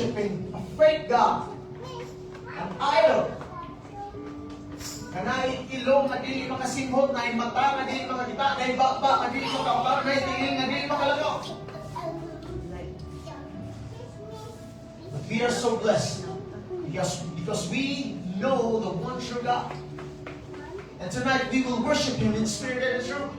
worshiping a fake God, an idol. Kanay ilong na dili makasimhot, na mata na dili makakita, na baba na dili makakapar, na tingin na dili makalagaw. But we are so blessed because we know the one true God. And tonight we will worship Him in spirit and in truth.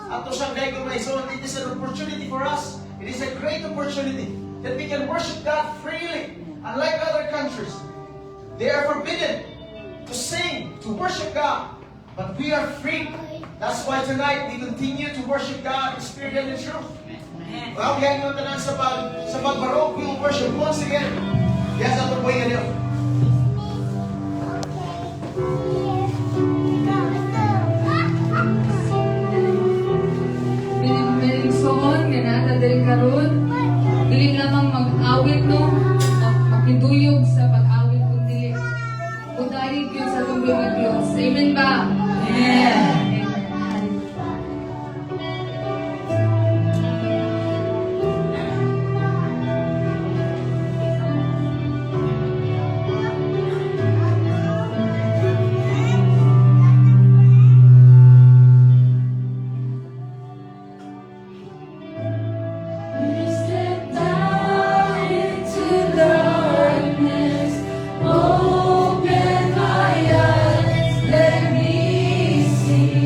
Ato siyang gaygo na so it is an opportunity for us. It is a great opportunity that we can worship God freely. Unlike other countries, they are forbidden to sing, to worship God. But we are free. That's why tonight we continue to worship God in spirit and in truth. Well, kaya nyo tanan sa pagbarok, we will worship once again. Yes, ang pagbuhay niyo. Pinagsoon, nga nata diri karon, dili lamang mag-awit no, makiduyog sa pag-awit kundi udayig yun sa tungkol ng Diyos. Amen ba? Amen. Open my eyes, let me see.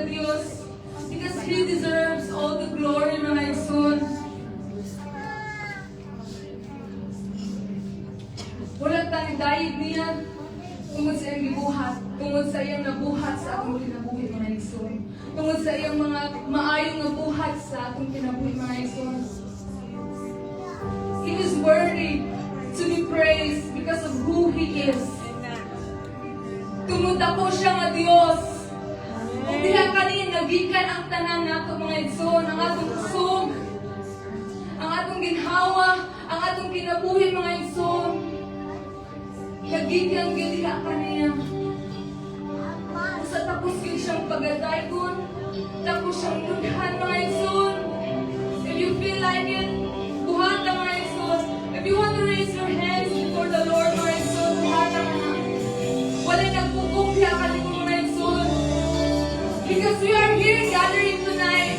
Diyos. Because He deserves all the glory, mga igsoon. Wala tayong dayig niya tungod sa iyang gibuhat, tungod sa iyang nabuhat sa atong kinabuhi, mga igsoon. Tungod sa iyang mga maayong nabuhat sa atong kinabuhi, mga igsoon. He is worthy to be praised because of who He is. Tungod ako siya nga Diyos. Kung diha kanin, nagikan ang tanan nato, mga igsoon, ang atong kusog, ang atong ginhawa, ang atong kinabuhi, mga igsoon. Nagikan gyud diha kaniya. Sa tapos gyud siyang pagataygon, tapos siyang lughan, mga igsoon. If you feel like it, buhata, mga igsoon. If you want to raise your hands before the Lord, mga igsoon, buhata ka na. Wala nagpupong diha kanin, mga igsoon. Because we are here gathering tonight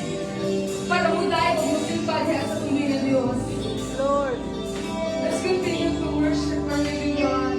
para muday o musimba diha sa tumbi ng Diyos. Lord. Let's continue to worship our living God.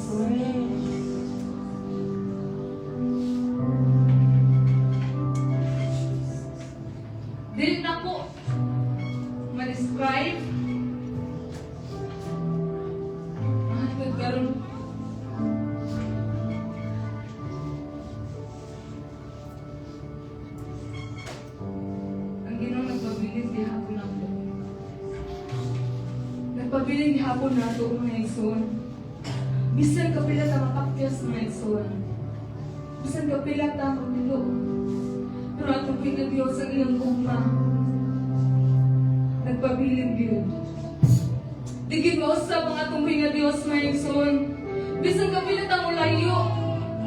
igsoon. Dili na ko ma-describe mahal karon. Ang Ginoo nagpabiling gihapon ako. Nagpabiling gihapon na ito mga igsoon. Bisan kapila ta makakyas mga igsoon. Bisan kapila ta magdilo. Pero atong pinag-Diyos ang iyong gugma. Nagpabiling yun. Digid mausap ang atong pinag-Diyos mga igsoon. Bisan kapila ta mulayo.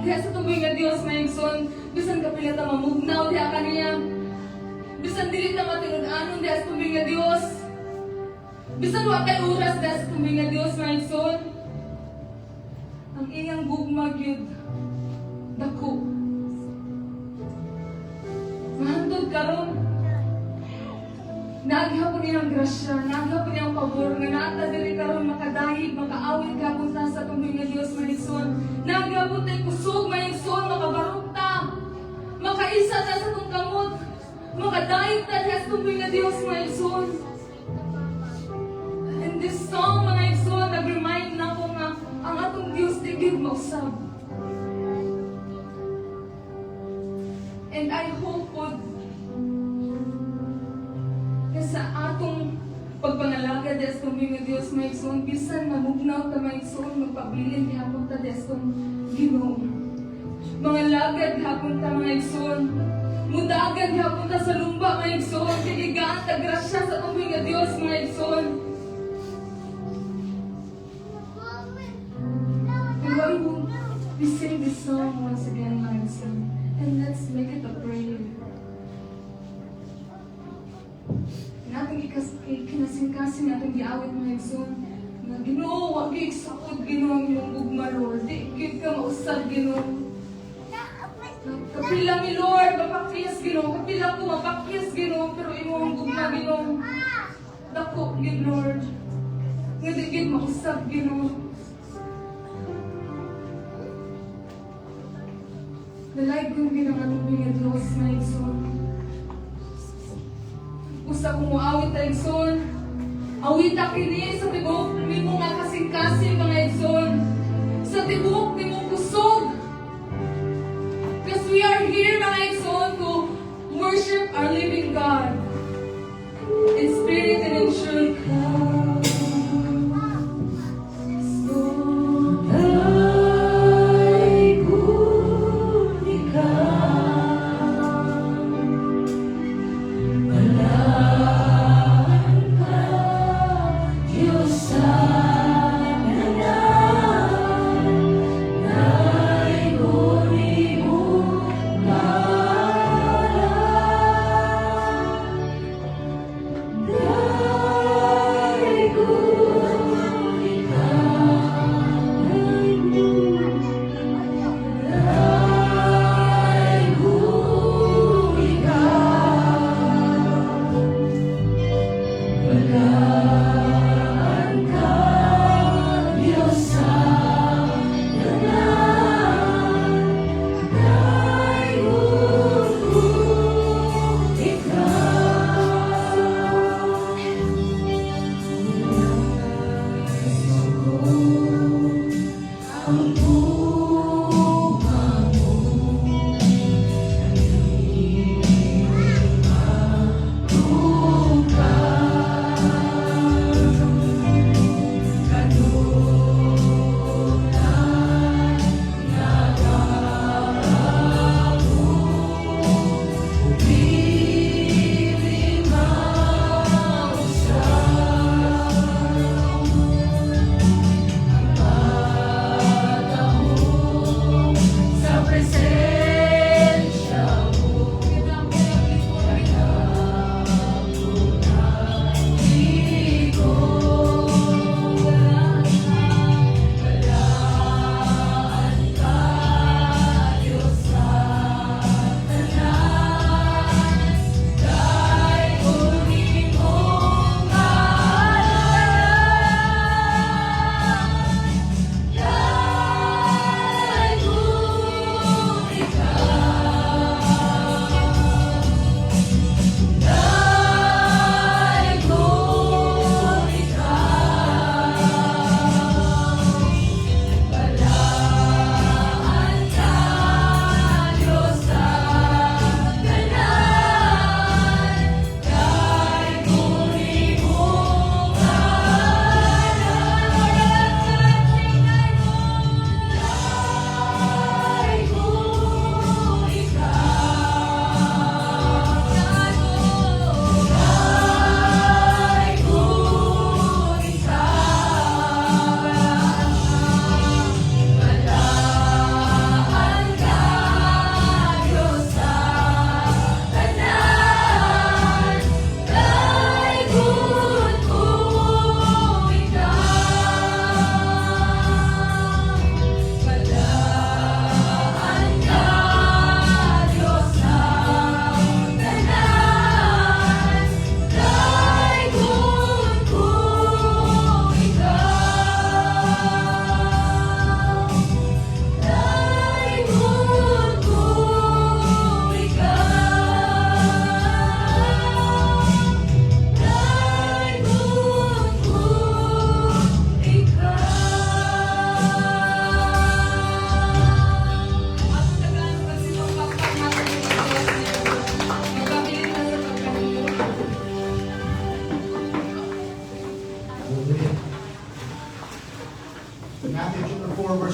Diya sa atong pinag-Diyos mga igsoon. Bisan kapila ta mamugnaw diya kaniya. Bisan dili ta matinud-anon diya sa atong pinag-Diyos. Bisan wa kay oras diya sa atong pinag-Diyos mga igsoon. Ang iyang gugma gyud dako. Mahantod karon. Naghapon niyang grasya, naghapon niyang pabor, nga naata diri karon makadahig, makaawit gapon ta sa atong nga Dios maigsoon. Naghapon tay kusog maigsoon, makabarukta. Makaisa ta sa atong kamot. Makadahig ta sa atong nga Dios maigsoon. And this song mga igsoon, nag-remind na ko nga ang atong Dios digid mausab. And I hope po na sa atong pagpangalagad des kong mga Diyos maigsoon, bisan mamugnaw ta maigsoon, magpabilin gihapon ta des kong Ginoo. Mga lagad gihapon ta maigsoon, mudagan gihapon ta sa lumba maigsoon, kinigaan ta grasya sa atong mga Diyos maigsoon. And why won't we sing this song once again maigsoon? And let's make it a prayer. Natong kinasing-kasing natong giawit mga igsoon. Nga Ginoo, wag gyud sakod Ginoo ang imong gugma Lord. Di gyud ka mausab Ginoo. Kapila mi Lord, mapakyas Ginoo. Kapila ko mapakyas Ginoo, pero imong gugma Ginoo. Dako gyud Lord. Nga di gyud mausab Ginoo. Dalag kong ginangatong nga Diyos na igsoon. Usa kong muawit na igsoon. Awita kini sa tibok ni mo nga kasing-kasing mga igsoon. Sa tibok ni mo kusog. Because we are here mga igsoon to worship our living God. In spirit and in truth. Diyos sa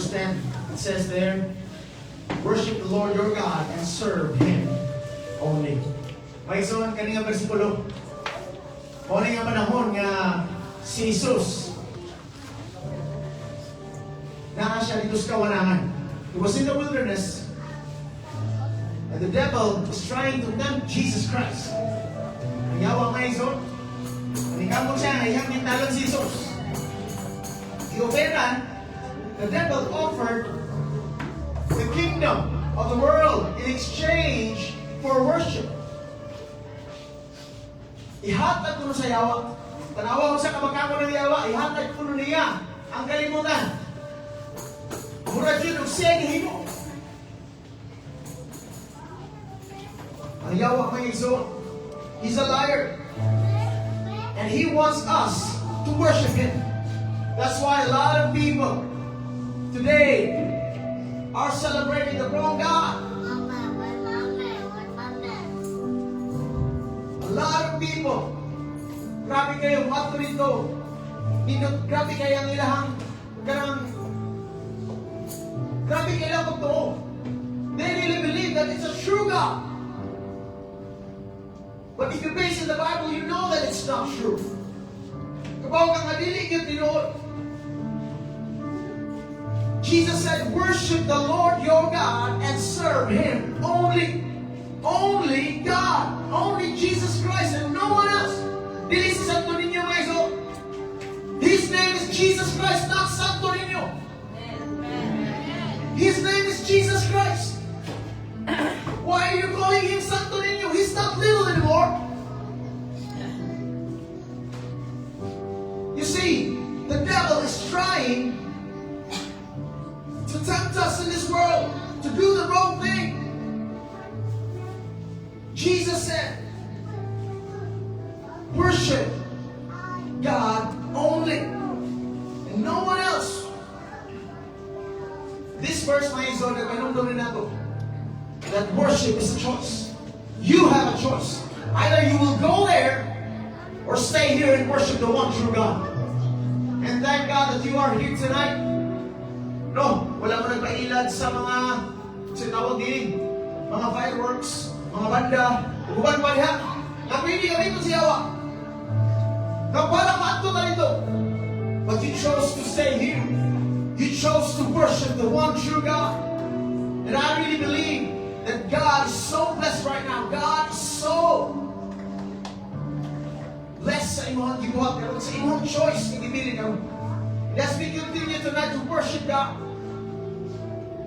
verse 10, it says there, worship the Lord your God and serve Him only. May isuon kanina versikulo. Muna nga manahon nga si Jesus naa siya dito sa kawanangan. He was in the wilderness and the devil was trying to tempt Jesus Christ. Ang yawa nga isuon, manikamot siya na iyang mintalon si Jesus. Ioberan, the devil offered the kingdom of the world in exchange for worship. Ihatag ko sa yawa. Tanawa ko sa kamagkamo ng yawa, ihatag ko niya ang kalimutan. Murag yun ang siya mo. Ang yawa may iso, he's a liar. And he wants us to worship him. That's why a lot of people today are celebrating the wrong God. A lot of people, grabe kayo, mato nito, grabe kayo ang ilahang, grabe kayo lang totoo. They really believe that it's a true God. But if you base in the Bible, you know that it's not true. Kabaw kang adili yun tinood. Jesus said, worship the Lord your God and serve Him only. Only God. Only Jesus Christ and no one else. Dili si Santo Niño Maeso. His name is Jesus Christ, not Santo Niño. His name is Jesus Christ. Why are you calling him Santo Niño? He's not little anymore. You see, the devil is trying to tempt us in this world to do the wrong thing. Jesus said, worship God only and no one else. This verse may is on the that worship is a choice. You have a choice. Either you will go there or stay here and worship the one true God. And thank God that you are here tonight. No, wala mo nagpailad sa mga sinawag din, mga fireworks, mga banda, uban pa diha. Napili kami ito siyawa. Napala mato na ito. But you chose to stay here. You chose to worship the one true God. And I really believe that God is so blessed right now. God is so blessed sa imong gibuhat karon, sa imong choice nga gibili karon. Let's be continue tonight to worship God.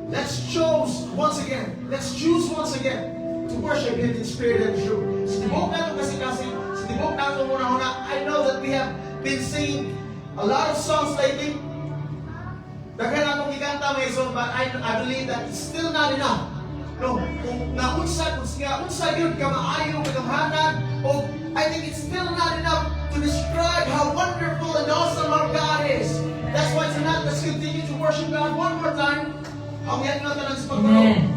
Let's choose once again to worship Him in spirit and truth. Sa tibok na ito kasi, sa tibok na ito muna, I know that we have been singing a lot of songs lately. Daghan akong ikanta may song, but I believe that it's still not enough. No, kung naunsa yun ka maayo, kagamhanan, o I think it's still not enough to describe how wonderful and awesome our God is. That's why tonight, let's continue to worship God one more time. Ang yan nga talang sa pagkaroon.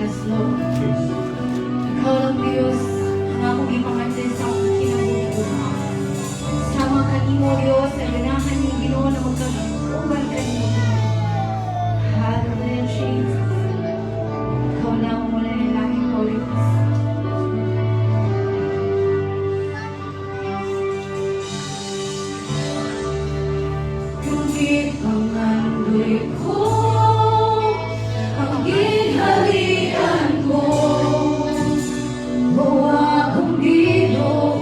Yes, Lord. Ikaw lang, Diyos, ang akong ipamantay sa akong kinabuhi ko. Sama kanimo, Diyos, sa ganahan ni Ginoo na magkasuban kanimo. Hallelujah, Jesus. Ikaw lang mula ng langit, Holy Ghost. Ngunit ang andoy ko, ang ginhalian ko, o akong Ginoo.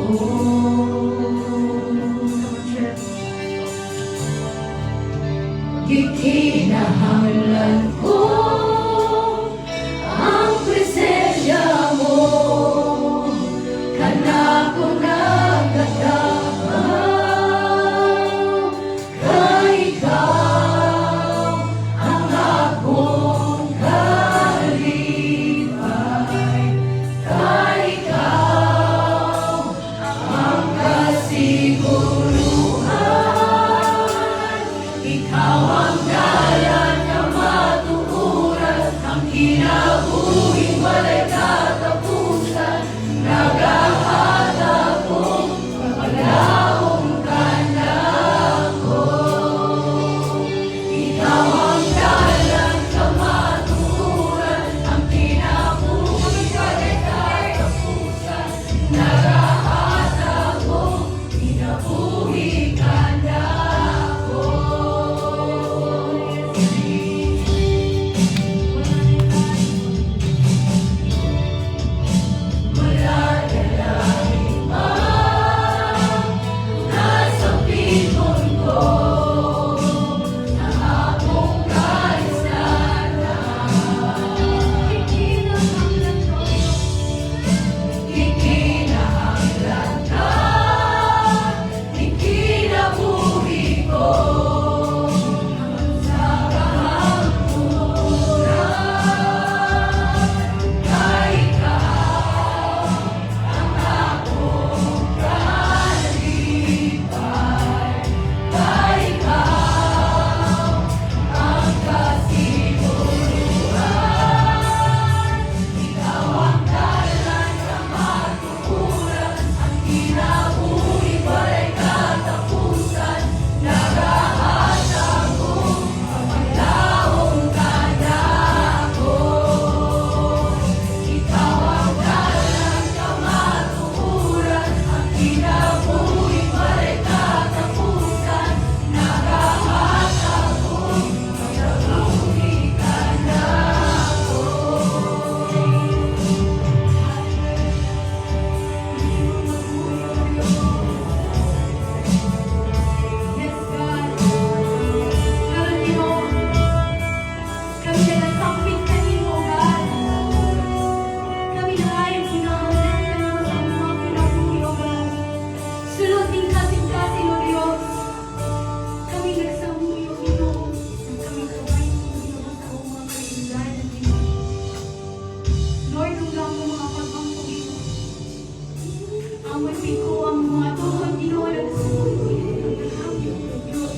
Amoy ko ang mga tuhod, Ginoo, nagsuot ko yung naghabyo ko, Diyos.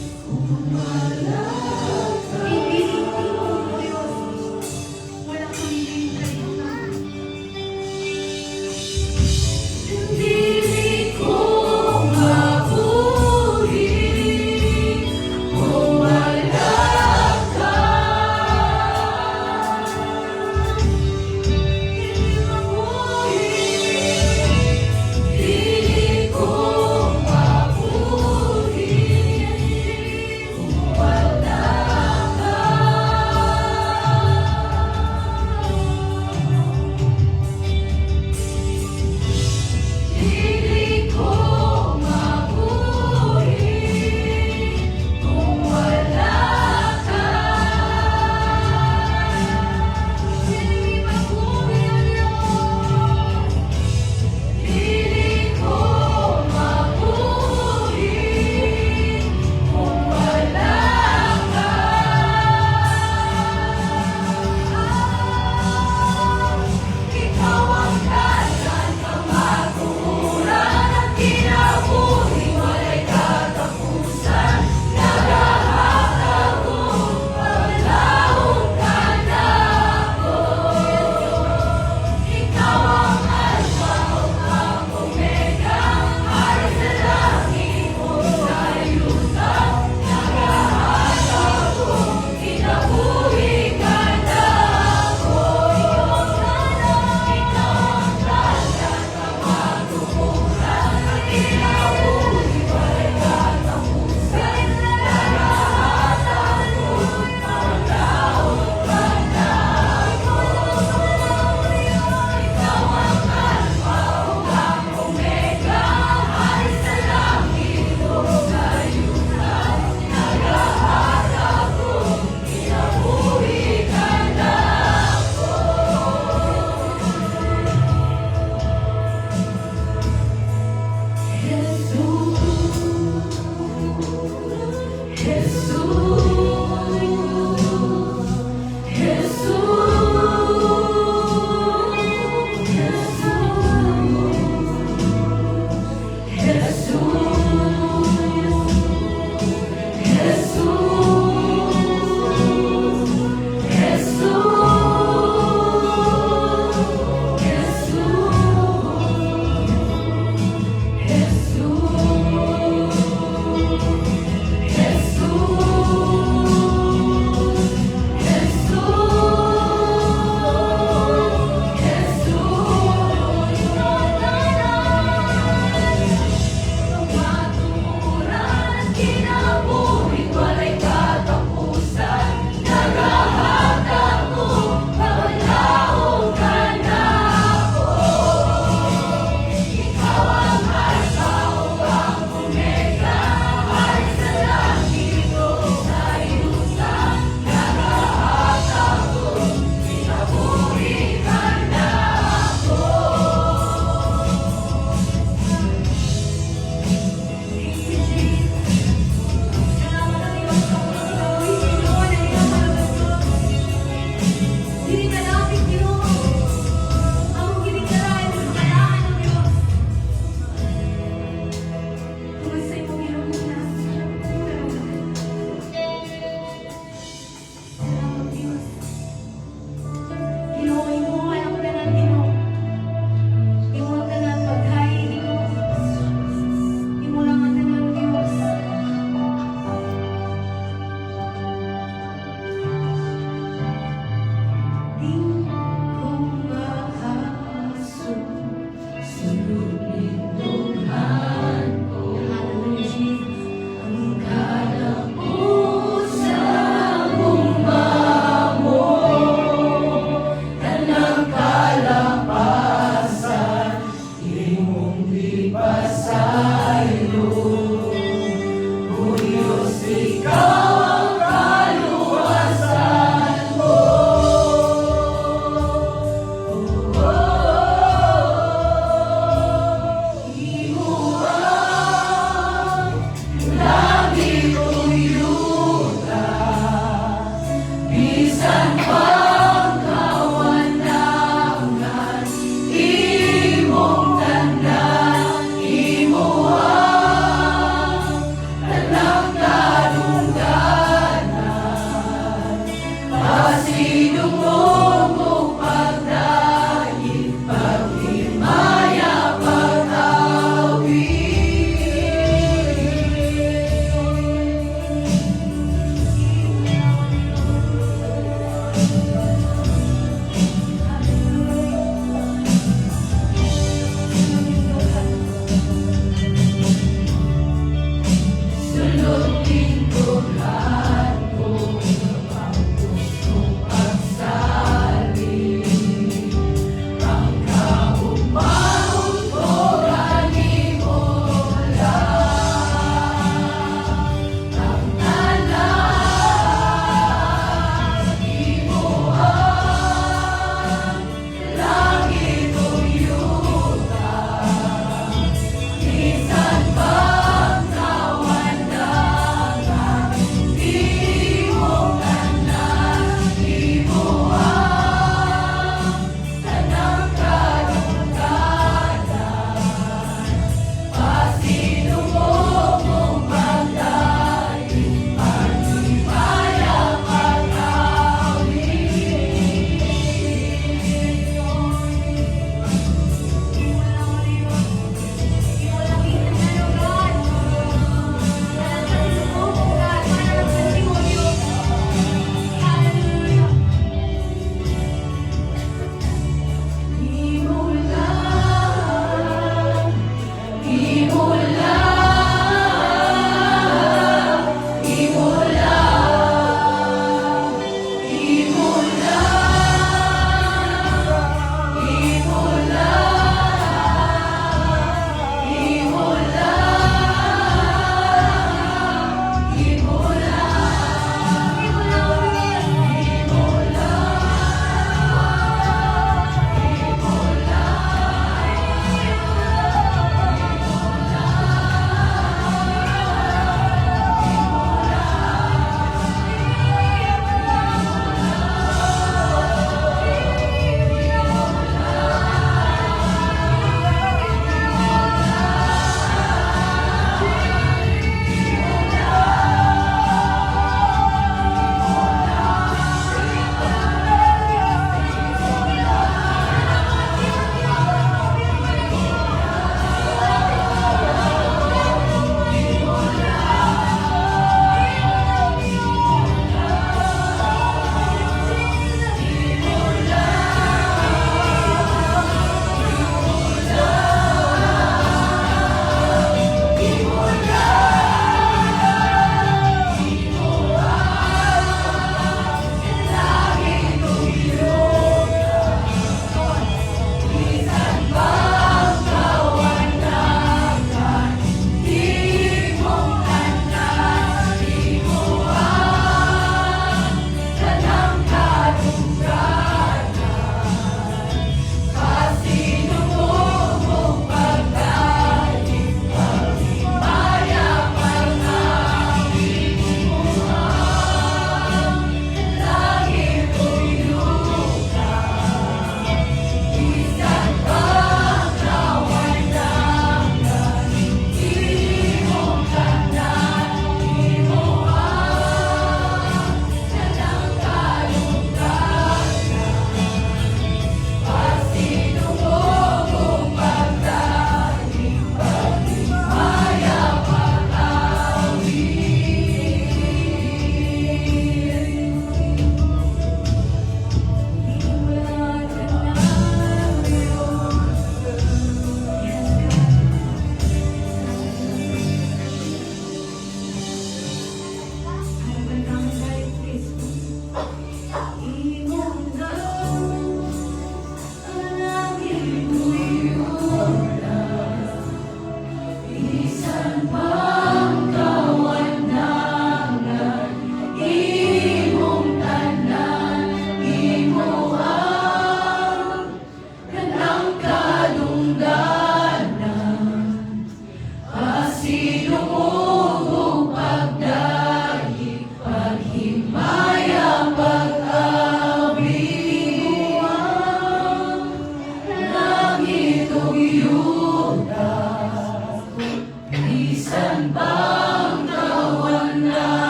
Ibiling ko, Diyos. Wala kang kalimutan. Dili ko mabuhi kung wala ka. Dili mabuhi, dili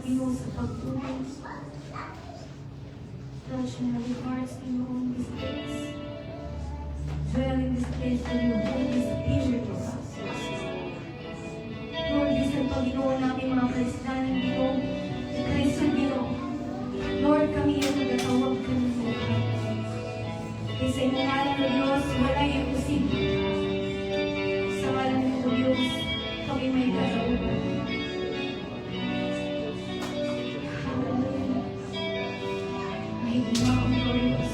Ginoo, sa pagtulong. Touch my hearts, Ginoo, in this place. Dwell in this place for your Holy Spirit, O God. Lord, bisan pa, Ginoo, namin mga Kristiyanin, Ginoo, ni Kristo, Ginoo. Lord, kami ang nagatawag kami sa Ginoo. Kaya sa inyong ngalan, O Diyos, wala yung imposible. Sa ngalan ng O Diyos, kami may katauhan. Hallelujah. May ginawa ang Diyos.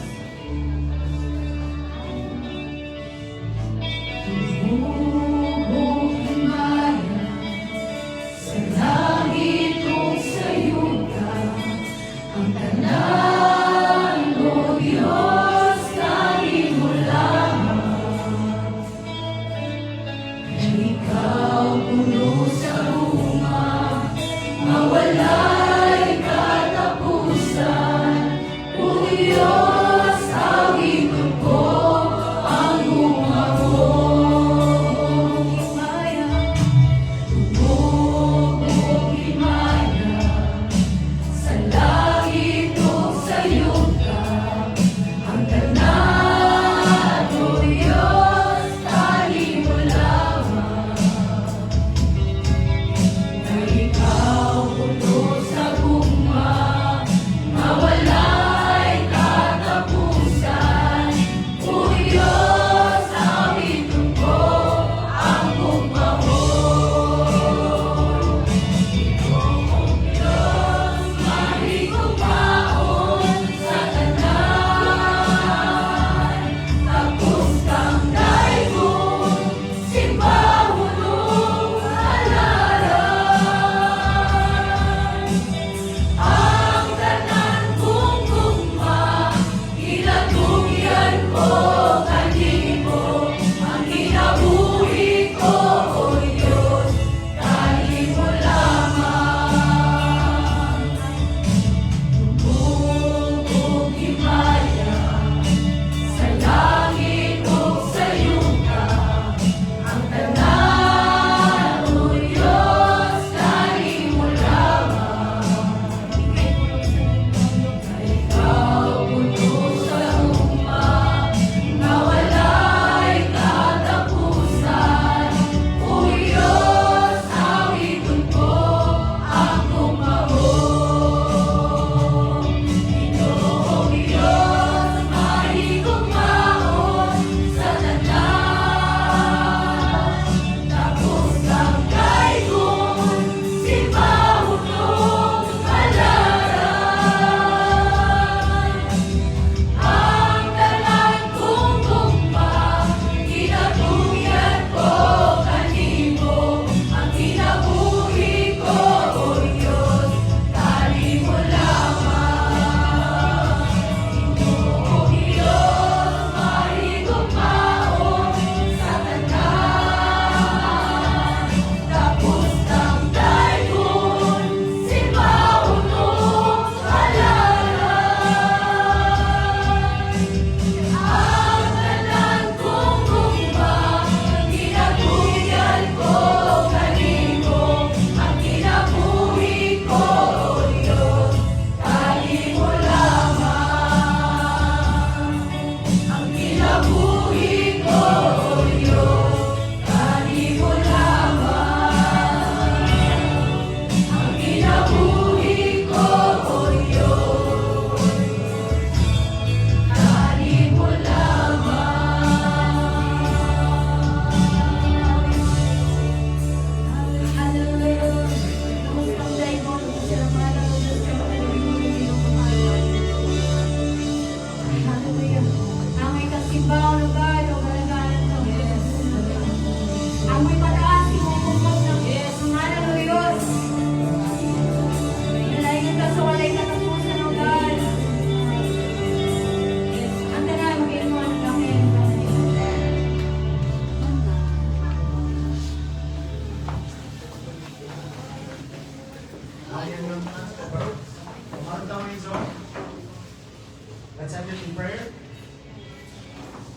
Let's end it in prayer.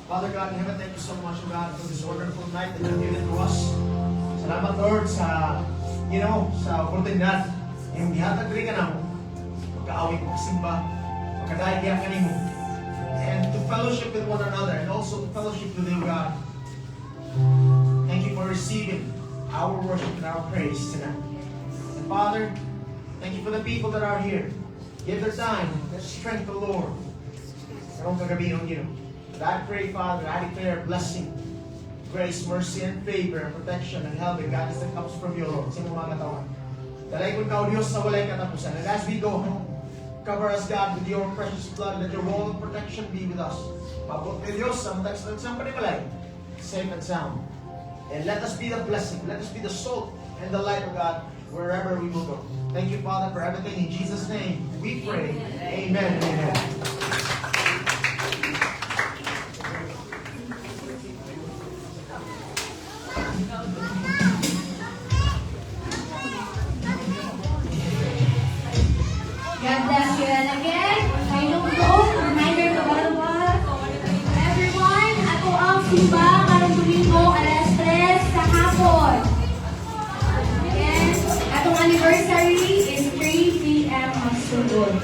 Father God in heaven, thank you so much, O God, for this wonderful night that you've given to us. Salamat, Lord, sa, sa oportunidad Yung gihatag rin ka na mo, magkaawit mo kasimba, magkadaya ka mo, and to fellowship with one another, and also to fellowship with you, God. Thank you for receiving our worship and our praise tonight. And Father, thank you for the people that are here. Give their time, their strength, the Lord. Karong kagabi on you. But I pray, Father, I declare blessing, grace, mercy, and favor, and protection, and help, and guidance that comes from you, Lord. Sa mga katawan. Dalay kong kao Diyos sa walay katapusan. And as we go home, cover us, God, with your precious blood. Let your wall of protection be with us. Pabot kay Diyos, sa mga tagsang panimalay, safe and sound. And let us be the blessing. Let us be the salt and the light of God wherever we will go. Thank you, Father, for everything. In Jesus' name, we pray. Amen. Amen. God bless you and again. Ngayong buong reminder to everyone, ako ang simba karong Domingo alas 3 sa hapon. And atong anniversary is 3 p.m. ang sugod.